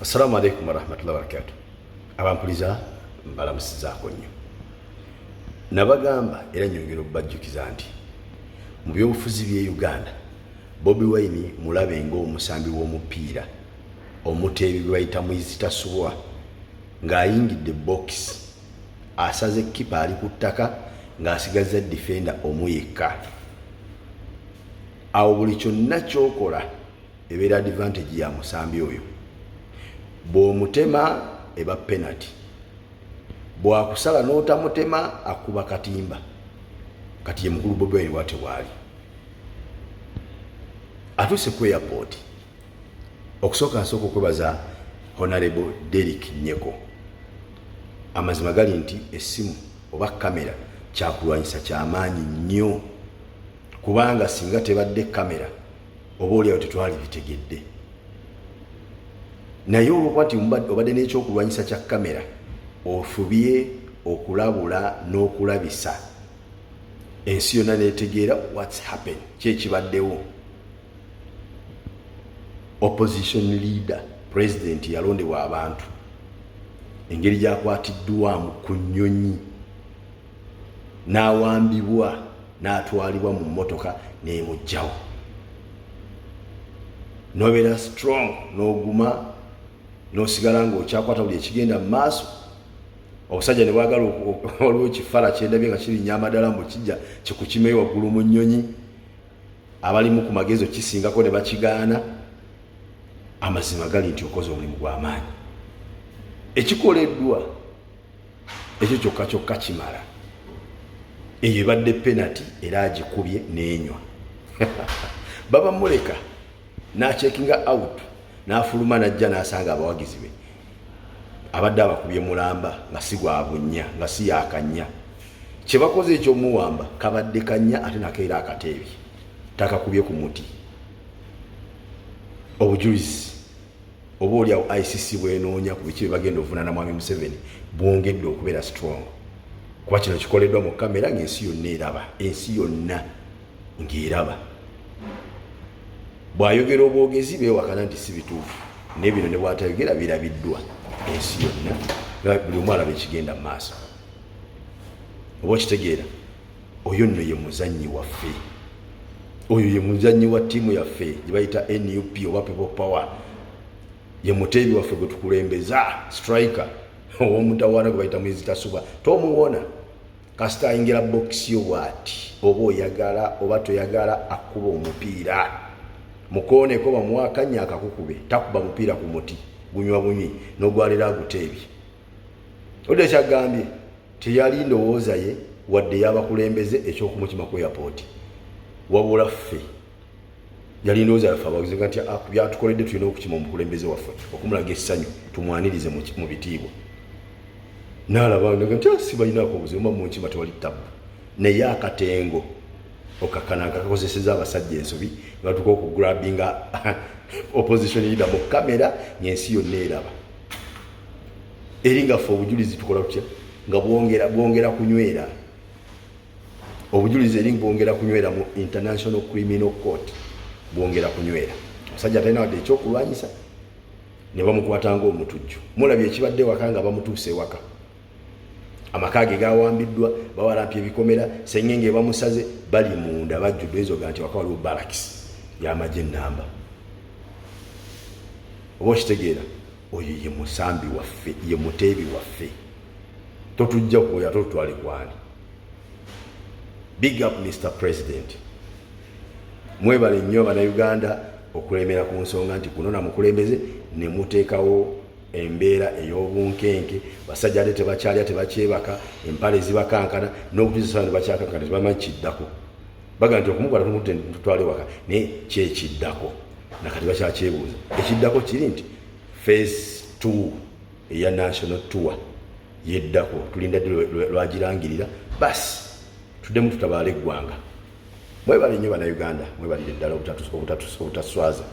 Assalamu alaikum warahmatullahi wabarakatuh. Abampuliza mbalamusizaako nnyo. Nabagamba era nyongera okubajjukiza nti mu byobufuzi by'e Uganda Bobi Wine mulabe ng'omusambi w'omupiira omuteebi gwe bayita Mwizitasubwa ng'ayingidde box asaze kipa ali ku ttaka ng'asigazza defender omu yekka. Awo buli kyonna ky'okola ebeera advantage ya musambi oyo. Bw'omutema eba penalty, bw'akusala n'otamutema akuba katimba. Kati ye mukulu Bobi Wine bw'ate bw'ali. Atuuse ku airport okusooka nsooka okwebaza Honorable Derrick Nyeko. Amazima gali nti essimu oba kamera kyakulwanyisa ky'amaanyi nnyo, kubanga singa tebadde kamera oba oliawo tetwali bitegedde. Naye olwokuba nti obadde n'ekyokulwanyisa kya kamera ofubye okulabula n'okulabisa ensi yonna neetegeera what's happened, kyekibaddewo. Opposition leader president yalondebwa abantu, engeri gyakwatiddwamu ku nnyonyi n'awambibwa n'atwalibwa mu mmotoka n'emugjawo. Nobeera strong n'oguma n'osigala ng'okyakwata buli ekigenda mu maaso. Obusajja ne bwagala waliwo kifala kyendabye nga kirinnya amadala mbu kijja kikukimeyo waggulu mu nnyonyi, abalimu ku magezo kisingako ne bakigaana. Amazima gali nti okoze omulimu gw'amaanyi. Ekikoleddwa ekyo kyokka kyokka kimala. Eyo ebadde penalty era agikubye n'enywa. Baba muleka n'achekinga out n'afuluma n'ajja n'asanga abawagizi be abadde abakubye mulamba nga si gwabunnya nga si yakanya. Kye bakoze ekyomuwamba kabadde kanya ate nakeera akateebi takakubye ku muti. Obujulizi oba oliawo ICC bwenoonya ku biki bye bagenda ovunaana Mwami Museveni bwongedde okubeera strong, kuba kino kikoleddwa mu kamera ng'ensi yonna eraba, ensi yonna ng'eraba. Bw'ayogera obwogezi beewakana nti si bituufu, naye bino ne bw'atayogera birabiddwa ensi yonna, buli omu alaba ekigenda mu maaso. Oba okitegeera, oyo nno ye muzannyi waffe, oyo ye muzannyi wa ttiimu yaffe gye bayita NUP oba People Power, ye muteebi waffe gwe tukulembeza, striker ow'omutawaana gwe bayita Mwizitasubwa. Tomuwona kasita ayingira box yo bw'ati, oba oyagala oba toyagala akuba omupiira. Mukooneko bamuwakanya akakukube, takuba mupiira ku muti gunywa bunyi n'ogwalira aguteebi. Odde ekyagambye teyali ndowooza ye wadde y'abakulembeze ekyokumukima ku airport, wabula ffe yali ndowooza yaffe abagizi nti byatukoledde tulina okukima omukulembeze waffe okumulaga essanyu tumwanirize mu bitiibwa. N'alaba nti sibalinaako obuzibu mba munkima tewali ttabu, naye akatengo okakananga kakozeseza abasajja ensobi batuka okugrabinga opposition leader mu kamera ng'ensi yonna eraba. Eri nga ffe obujulizi tukola tutya nga bwongera kunywera. Obujulizi eri bwongera kunywera mu International Criminal Court, bwongera kunywera. Omusajja talina wadde ekyokulwanyisa ne bamukwata ng'omutujju. Mulabye ekibadde waka nga bamutuuse ewaka. Amaka ge gawambiddwa, bawalampye ebikomera, sengenge bamusaze, bali munda bajjuddwa ezoga nti waka waliwo barracks y'amagye ennamba. Oba okitegeera, oyo ye musambi waffe, ye muteebi waffe. Totujja kwoya totutwale kwani. Big up Mr. President. Mwebale nnyo Bannayuganda okulemera ku nsonga nti kuno namukulembeze ne muteekawo embeera ey'obunkenke, basajja ate tebakyalya tebakyebaka, empale zibakankana n'okutizisa ne bakyakankana tebamanyi kiddako. Baga nti okumukwata tutwale waka naye kyekiddako nakati bakyakyebuuza. Ekiddako kiri nti phase 2 eya national tour yeddako, tulinda lwagirangirira basi tuddemu tutabaala eggwanga. Mwebale nnyo Bannayuganda, mwebalire ddala obutaswaza.